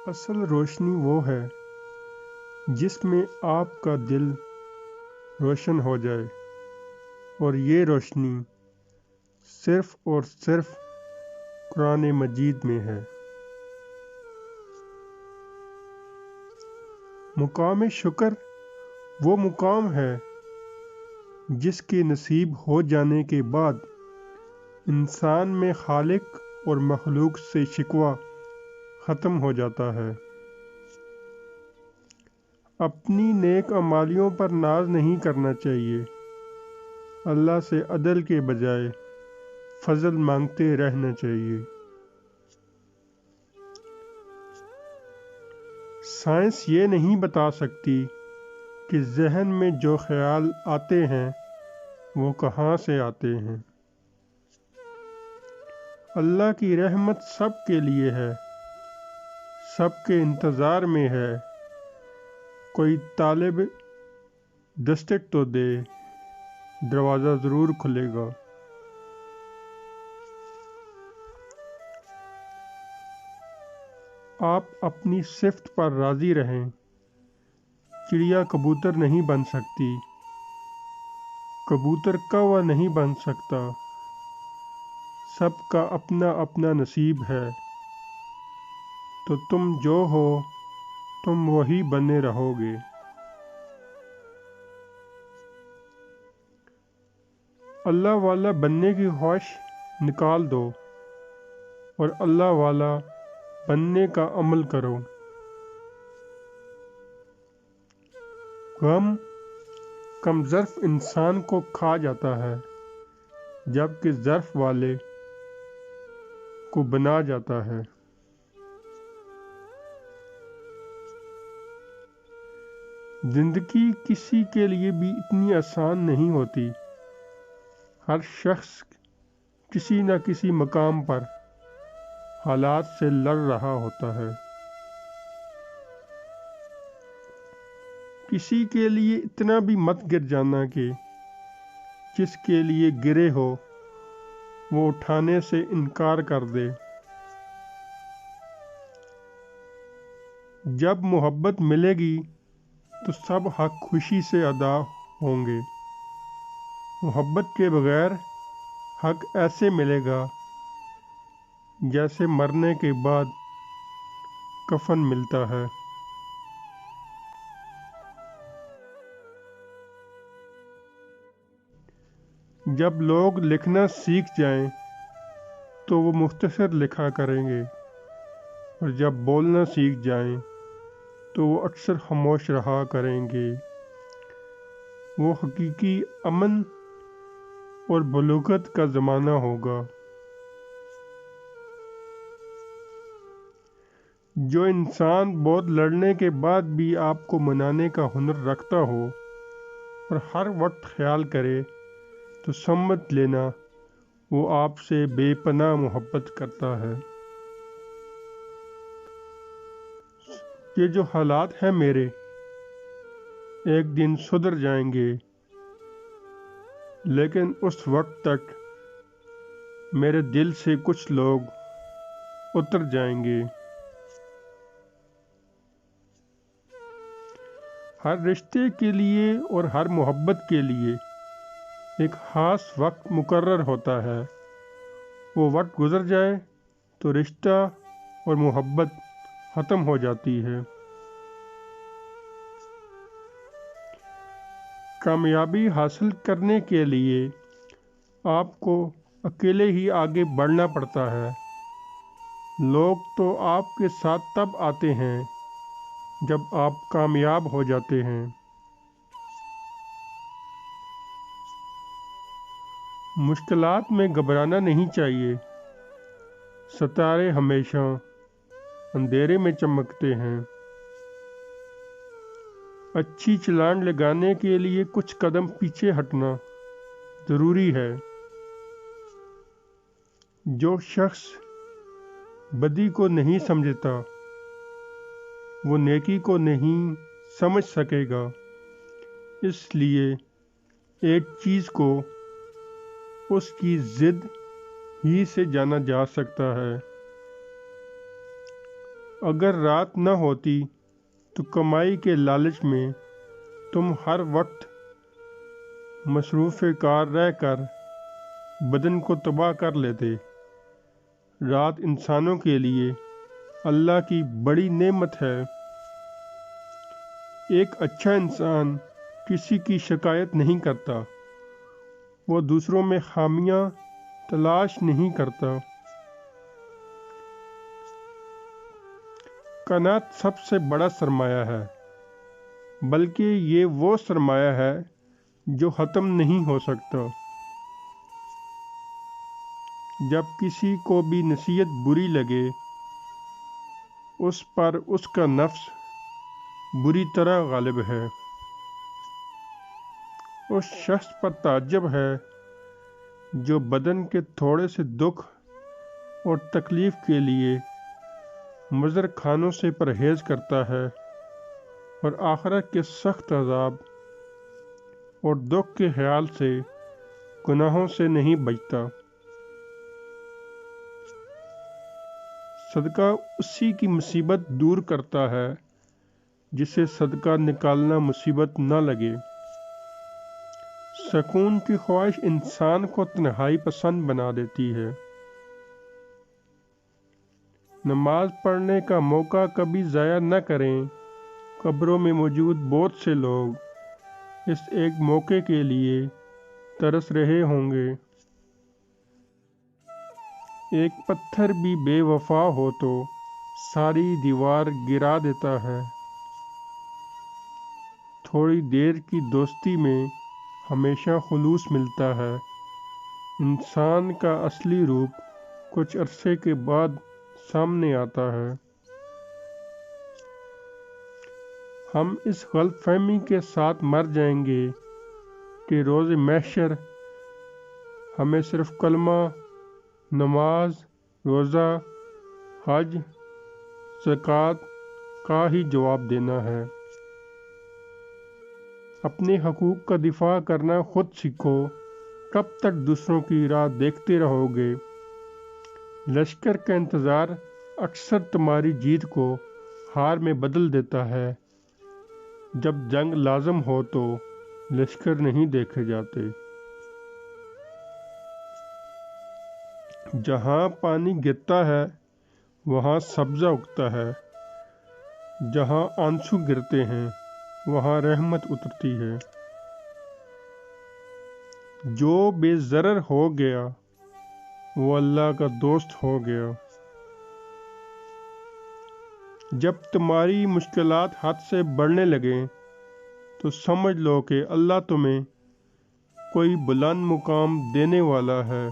اصل روشنی وہ ہے جس میں آپ کا دل روشن ہو جائے، اور یہ روشنی صرف اور صرف قرآن مجید میں ہے۔ مقام شکر وہ مقام ہے جس کے نصیب ہو جانے کے بعد انسان میں خالق اور مخلوق سے شکوہ ختم ہو جاتا ہے۔ اپنی نیک اعمالیوں پر ناز نہیں کرنا چاہیے، اللہ سے عدل کے بجائے فضل مانگتے رہنا چاہیے۔ سائنس یہ نہیں بتا سکتی کہ ذہن میں جو خیال آتے ہیں وہ کہاں سے آتے ہیں۔ اللہ کی رحمت سب کے لیے ہے، سب کے انتظار میں ہے۔ کوئی طالب دستک تو دے، دروازہ ضرور کھلے گا۔ آپ اپنی صفت پر راضی رہیں۔ چڑیا کبوتر نہیں بن سکتی، کبوتر کوّا نہیں بن سکتا۔ سب کا اپنا اپنا نصیب ہے، تو تم جو ہو تم وہی بنے رہو گے۔ اللہ والا بننے کی خواہش نکال دو اور اللہ والا بننے کا عمل کرو۔ غم کم ظرف انسان کو کھا جاتا ہے، جبکہ ظرف والے کو بنا جاتا ہے۔ زندگی کسی کے لیے بھی اتنی آسان نہیں ہوتی۔ ہر شخص کسی نہ کسی مقام پر حالات سے لڑ رہا ہوتا ہے۔ کسی کے لیے اتنا بھی مت گر جانا کہ جس کے لیے گرے ہو وہ اٹھانے سے انکار کر دے۔ جب محبت ملے گی تو سب حق خوشی سے ادا ہوں گے۔ محبت کے بغیر حق ایسے ملے گا جیسے مرنے کے بعد کفن ملتا ہے۔ جب لوگ لکھنا سیکھ جائیں تو وہ مختصر لکھا کریں گے، اور جب بولنا سیکھ جائیں تو وہ اکثر خاموش رہا کریں گے۔ وہ حقیقی امن اور بلوغت کا زمانہ ہوگا۔ جو انسان بہت لڑنے کے بعد بھی آپ کو منانے کا ہنر رکھتا ہو اور ہر وقت خیال کرے تو سمجھ لینا وہ آپ سے بے پناہ محبت کرتا ہے۔ یہ جو حالات ہیں میرے ایک دن سدھر جائیں گے، لیکن اس وقت تک میرے دل سے کچھ لوگ اتر جائیں گے۔ ہر رشتے کے لیے اور ہر محبت کے لیے ایک خاص وقت مقرر ہوتا ہے۔ وہ وقت گزر جائے تو رشتہ اور محبت ختم ہو جاتی ہے۔ کامیابی حاصل کرنے کے لیے آپ کو اکیلے ہی آگے بڑھنا پڑتا ہے۔ لوگ تو آپ کے ساتھ تب آتے ہیں جب آپ کامیاب ہو جاتے ہیں۔ مشکلات میں گھبرانا نہیں چاہیے۔ ستارے ہمیشہ اندھیرے میں چمکتے ہیں۔ اچھی چھلانگ لگانے کے لیے کچھ قدم پیچھے ہٹنا ضروری ہے۔ جو شخص بدی کو نہیں سمجھتا وہ نیکی کو نہیں سمجھ سکے گا۔ اس لیے ایک چیز کو اس کی ضد ہی سے جانا جا سکتا ہے۔ اگر رات نہ ہوتی تو کمائی کے لالچ میں تم ہر وقت مصروف کار رہ کر بدن کو تباہ کر لیتے۔ رات انسانوں کے لیے اللہ کی بڑی نعمت ہے۔ ایک اچھا انسان کسی کی شکایت نہیں کرتا، وہ دوسروں میں خامیاں تلاش نہیں کرتا۔ قناعت سب سے بڑا سرمایہ ہے، بلکہ یہ وہ سرمایہ ہے جو ختم نہیں ہو سکتا۔ جب کسی کو بھی نصیحت بری لگے، اس پر اس کا نفس بری طرح غالب ہے۔ اس شخص پر تعجب ہے جو بدن کے تھوڑے سے دکھ اور تکلیف کے لیے مضر کھانوں سے پرہیز کرتا ہے اور آخرت کے سخت عذاب اور دکھ کے خیال سے گناہوں سے نہیں بچتا۔ صدقہ اسی کی مصیبت دور کرتا ہے جسے صدقہ نکالنا مصیبت نہ لگے۔ سکون کی خواہش انسان کو تنہائی پسند بنا دیتی ہے۔ نماز پڑھنے کا موقع کبھی ضائع نہ کریں۔ قبروں میں موجود بہت سے لوگ اس ایک موقع کے لیے ترس رہے ہوں گے۔ ایک پتھر بھی بے وفا ہو تو ساری دیوار گرا دیتا ہے۔ تھوڑی دیر کی دوستی میں ہمیشہ خلوص ملتا ہے۔ انسان کا اصلی روپ کچھ عرصے کے بعد سامنے آتا ہے۔ ہم اس غلط فہمی کے ساتھ مر جائیں گے کہ روز محشر ہمیں صرف کلمہ، نماز، روزہ، حج، زکوٰۃ کا ہی جواب دینا ہے۔ اپنے حقوق کا دفاع کرنا خود سیکھو، کب تک دوسروں کی راہ دیکھتے رہو گے؟ لشکر کا انتظار اکثر تمہاری جیت کو ہار میں بدل دیتا ہے۔ جب جنگ لازم ہو تو لشکر نہیں دیکھے جاتے۔ جہاں پانی گرتا ہے وہاں سبزہ اگتا ہے، جہاں آنسو گرتے ہیں وہاں رحمت اترتی ہے۔ جو بے ضرر ہو گیا وہ اللہ کا دوست ہو گیا۔ جب تمہاری مشکلات حد سے بڑھنے لگیں تو سمجھ لو کہ اللہ تمہیں کوئی بلند مقام دینے والا ہے۔